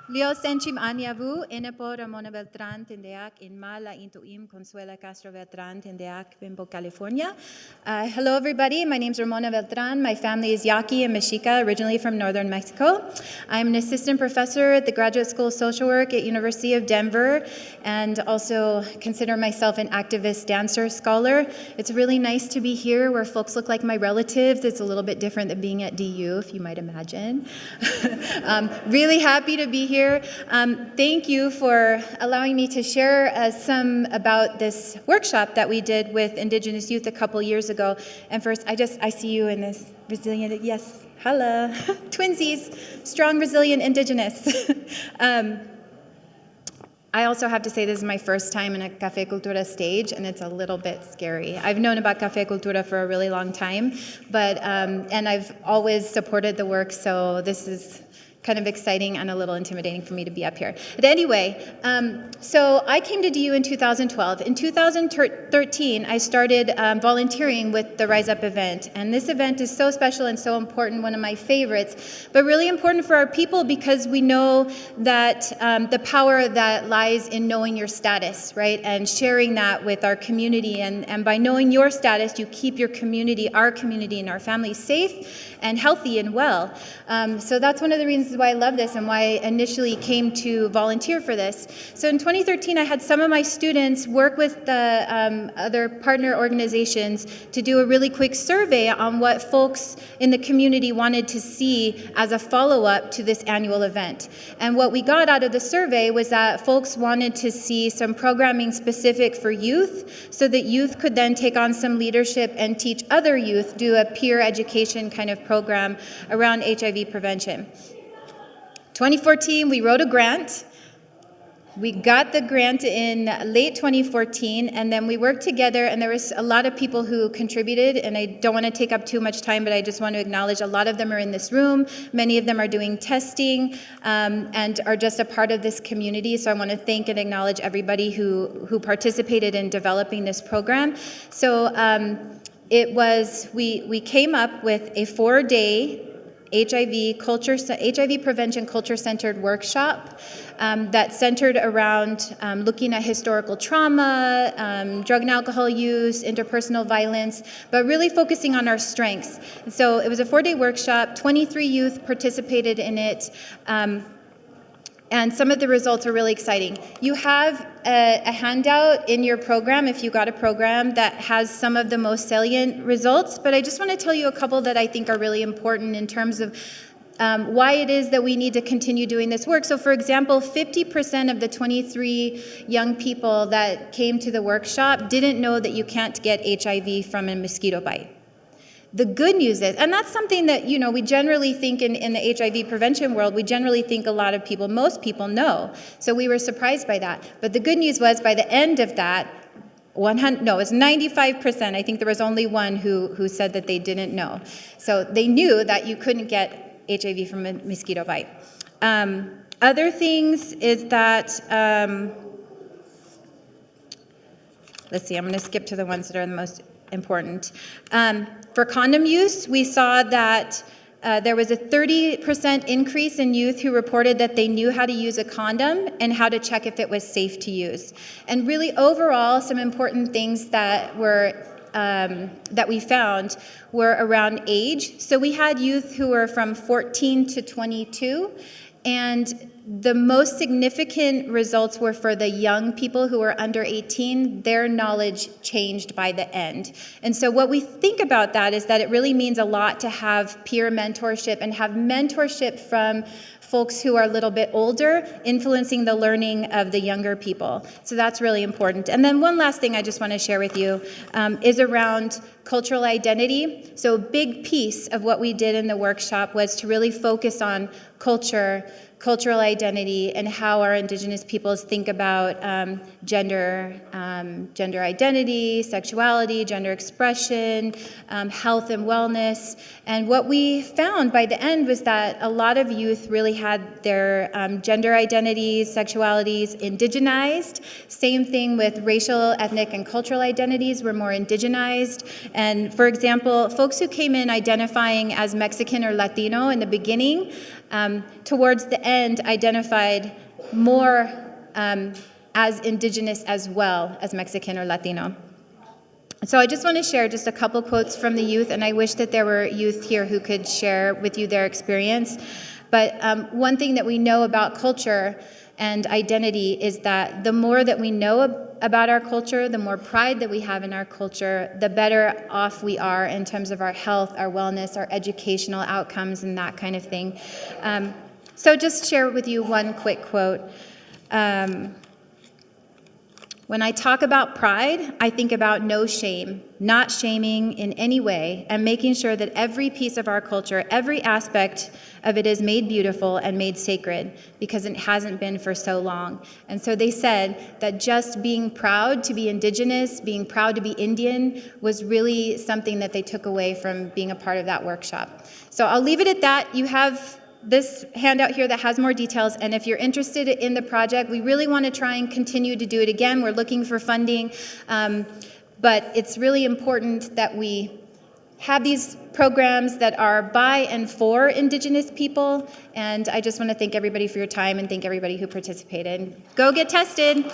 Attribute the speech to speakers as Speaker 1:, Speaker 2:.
Speaker 1: Leo senchim anyavu, enepo Ramona Beltran tindeak in Mala intuim Consuela Castro Beltran tindeak Bimbo, California. Hello everybody, my name is Ramona Beltran. My family is Yaqui and Mexica, originally from northern Mexico. I'm an assistant professor at the Graduate School of Social Work at University of Denver, and also consider myself an activist dancer scholar. It's really nice to be here where folks look like my relatives. It's a little bit different than being at DU, if you might imagine. Really happy to be here. Thank you for allowing me to share some about this workshop that we did with Indigenous youth a couple years ago. And first, I see you in this resilient, yes, hello, twinsies, strong, resilient, Indigenous. I also have to say this is my first time in a Café Cultura stage, and it's a little bit scary. I've known about Café Cultura for a really long time, but and I've always supported the work, so this is kind of exciting and a little intimidating for me to be up here. But anyway, so I came to DU in 2012. In 2013, I started volunteering with the Rise Up event. And this event is so special and so important, one of my favorites, but really important for our people because we know that the power that lies in knowing your status, right? And sharing that with our community. And by knowing your status, you keep your community, our community and our family safe and healthy and well. So that's one of the reasons why I love this and why I initially came to volunteer for this. So in 2013, I had some of my students work with the other partner organizations to do a really quick survey on what folks in the community wanted to see as a follow-up to this annual event. And what we got out of the survey was that folks wanted to see some programming specific for youth so that youth could then take on some leadership and teach other youth, do a peer education kind of program around HIV prevention. 2014, we wrote a grant. We got the grant in late 2014, and then we worked together, and there was a lot of people who contributed, and I don't want to take up too much time, but I just want to acknowledge a lot of them are in this room. Many of them are doing testing and are just a part of this community, so I want to thank and acknowledge everybody who participated in developing this program. So we came up with a 4-day HIV prevention culture-centered workshop that centered around looking at historical trauma, drug and alcohol use, interpersonal violence, but really focusing on our strengths. And so it was a 4-day workshop. 23 youth participated in it. And some of the results are really exciting. You have a handout in your program, if you got a program, that has some of the most salient results, but I just want to tell you a couple that I think are really important in terms of why it is that we need to continue doing this work. So for example, 50% of the 23 young people that came to the workshop didn't know that you can't get HIV from a mosquito bite. The good news is, and that's something that, you know, we generally think in the HIV prevention world, we generally think a lot of people, most people know. So we were surprised by that. But the good news was by the end of that, it was 95%. I think there was only one who said that they didn't know. So they knew that you couldn't get HIV from a mosquito bite. Other things is that, let's see, I'm going to skip to the ones that are the most important. For condom use, we saw that there was a 30% increase in youth who reported that they knew how to use a condom and how to check if it was safe to use. And really overall, some important things that we found were around age. So we had youth who were from 14 to 22, and the most significant results were for the young people who were under 18. Their knowledge changed by the end. And so what we think about that is that it really means a lot to have peer mentorship and have mentorship from folks who are a little bit older, influencing the learning of the younger people. So that's really important. And then one last thing I just want to share with you is around cultural identity. So a big piece of what we did in the workshop was to really focus on cultural identity and how our Indigenous peoples think about gender identity, sexuality, gender expression, health and wellness. And what we found by the end was that a lot of youth really had their gender identities, sexualities indigenized. Same thing with racial, ethnic, and cultural identities were more indigenized. And for example, folks who came in identifying as Mexican or Latino in the beginning, towards the end, identified more as Indigenous as well as Mexican or Latino. So I just want to share just a couple quotes from the youth, and I wish that there were youth here who could share with you their experience. But one thing that we know about culture and identity is that the more that we know about our culture, the more pride that we have in our culture, the better off we are in terms of our health, our wellness, our educational outcomes, and that kind of thing. So just share with you one quick quote. When I talk about pride, I think about no shame, not shaming in any way, and making sure that every piece of our culture, every aspect of it is made beautiful and made sacred, because it hasn't been for so long. And so they said that just being proud to be Indigenous, being proud to be Indian, was really something that they took away from being a part of that workshop. So I'll leave it at that. You have this handout here that has more details, and if you're interested in the project, we really want to try and continue to do it again. We're looking for funding, but it's really important that we have these programs that are by and for Indigenous people, and I just want to thank everybody for your time and thank everybody who participated. Go get tested.